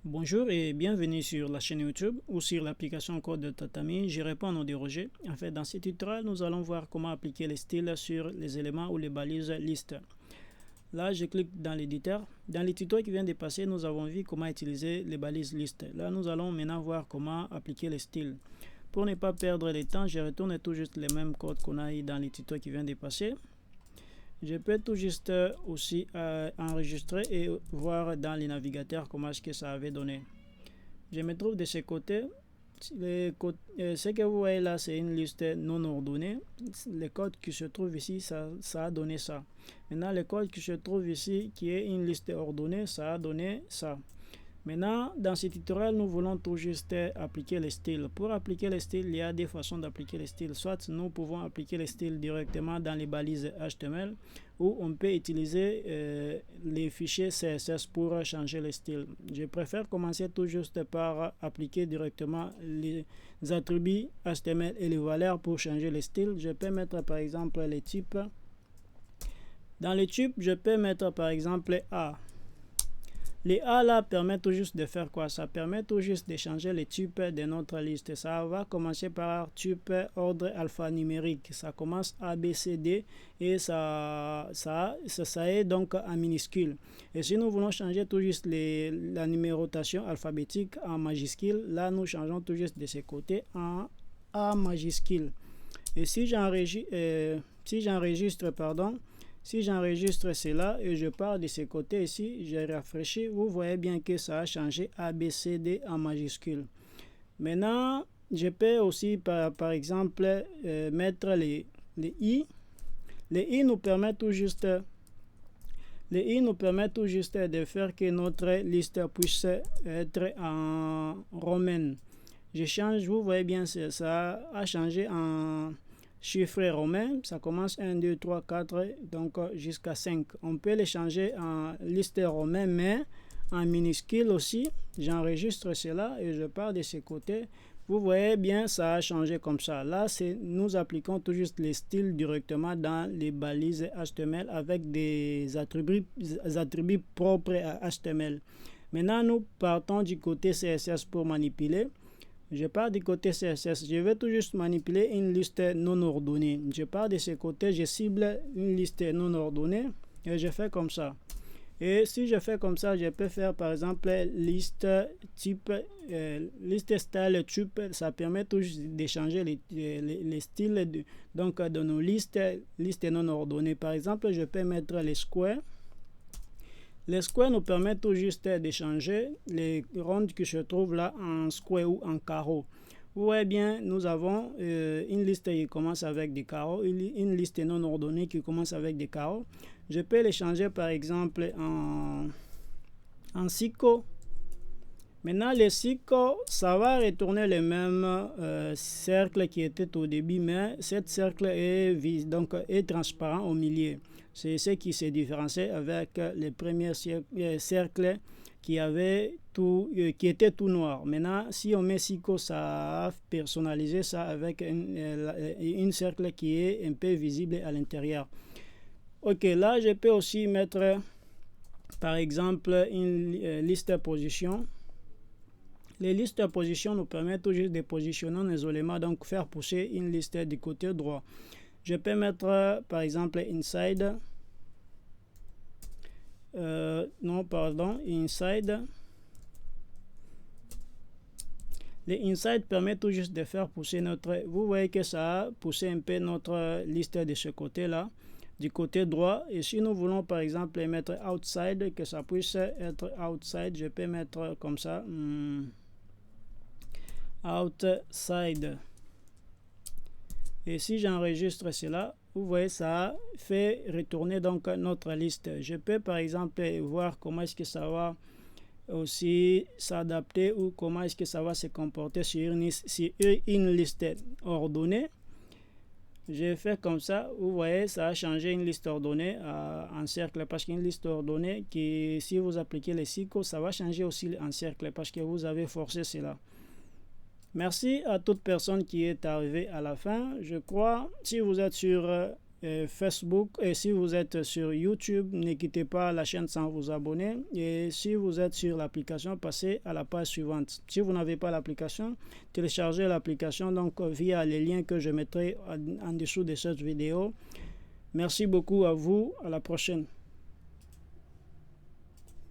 Bonjour et bienvenue sur la chaîne YouTube ou sur l'application Code de Tatami. Je réponds à nos dérogés. En fait, dans ce tutoriel, nous allons voir comment appliquer les styles sur les éléments ou les balises liste. Là, je clique dans l'éditeur. Dans le tuto qui vient de passer, nous avons vu comment utiliser les balises liste. Là, nous allons maintenant voir comment appliquer les styles. Pour ne pas perdre le temps, je retourne tout juste les mêmes codes qu'on a eu dans le tuto qui vient de passer. Je peux tout juste aussi enregistrer et voir dans les navigateurs comment est-ce que ça avait donné. Je me trouve de ce côté. Ce que vous voyez là, c'est une liste non ordonnée. Le code qui se trouve ici, ça a donné ça. Maintenant, le code qui se trouve ici, qui est une liste ordonnée, ça a donné ça. Maintenant, dans ce tutoriel, nous voulons tout juste appliquer les styles. Pour appliquer les styles, il y a des façons d'appliquer les styles. Soit nous pouvons appliquer les styles directement dans les balises HTML, ou on peut utiliser les fichiers CSS pour changer les styles. Je préfère commencer tout juste par appliquer directement les attributs HTML et les valeurs pour changer les styles. Je peux mettre par exemple les types. Dans les types, je peux mettre par exemple A. Les A là permettent tout juste de faire quoi? Ça permet tout juste de changer les types de notre liste. Ça va commencer par type ordre alphanumérique. Ça commence A, B, C, D et ça est donc en minuscule. Et si nous voulons changer tout juste la numérotation alphabétique en majuscule, là nous changeons tout juste de ce côté en A majuscule. Et si j'enregistre cela et je pars de ce côté ici, je rafraîchis, vous voyez bien que ça a changé A, B, C, D en majuscule. Maintenant, je peux aussi par exemple mettre les I. Les I nous permettent tout juste de faire que notre liste puisse être en romaine. Je change, vous voyez bien, ça a changé en chiffres romains, ça commence 1, 2, 3, 4, donc jusqu'à 5. On peut les changer en liste romaine, mais en minuscule aussi. J'enregistre cela et je pars de ce côté. Vous voyez bien, ça a changé comme ça. Là, nous appliquons tout juste les styles directement dans les balises HTML avec des attributs propres à HTML. Maintenant, nous partons du côté CSS pour manipuler. Je pars du côté CSS, je vais tout juste manipuler une liste non ordonnée. Je pars de ce côté, je cible une liste non ordonnée et je fais comme ça. Et si je fais comme ça, je peux faire par exemple liste type, liste style type. Ça permet tout juste de changer les styles de nos listes non ordonnées. Par exemple, je peux mettre les squares. Les squares nous permettent tout juste de changer les rondes qui se trouvent là en square ou en carreau. Vous voyez bien, nous avons une liste qui commence avec des carreaux, une liste non ordonnée qui commence avec des carreaux. Je peux les changer par exemple en cycle. Maintenant, les cycles, ça va retourner le même cercle qui était au début, mais cet cercle est transparent au milieu. C'est ce qui se différencie avec les premiers cercles qui étaient tout noirs. Maintenant, si on met cycle, ça a personnalisé ça avec un cercle qui est un peu visible à l'intérieur. Ok, là, je peux aussi mettre, par exemple, une liste position. Les listes de position nous permettent toujours de positionner nos éléments, donc faire pousser une liste du côté droit. Je peux mettre par exemple inside. Inside. Les inside permettent tout juste de faire pousser notre. Vous voyez que ça a poussé un peu notre liste de ce côté-là, du côté droit. Et si nous voulons par exemple mettre outside, que ça puisse être outside, je peux mettre comme ça. Outside. Et si j'enregistre cela, vous voyez, ça a fait retourner donc notre liste. Je peux par exemple voir comment est-ce que ça va aussi s'adapter ou comment est-ce que ça va se comporter sur une liste ordonnée. J'ai fait comme ça, vous voyez, ça a changé une liste ordonnée en cercle, parce qu'une liste ordonnée, qui si vous appliquez les cycles, ça va changer aussi en cercle parce que vous avez forcé cela. Merci à toute personne qui est arrivée à la fin. Je crois, si vous êtes sur Facebook. Et si vous êtes sur YouTube, ne quittez pas la chaîne sans vous abonner. Et si vous êtes sur l'application, passez à la page suivante. Si vous n'avez pas l'application, téléchargez l'application donc via les liens que je mettrai en dessous de cette vidéo. Merci beaucoup à vous. À la prochaine.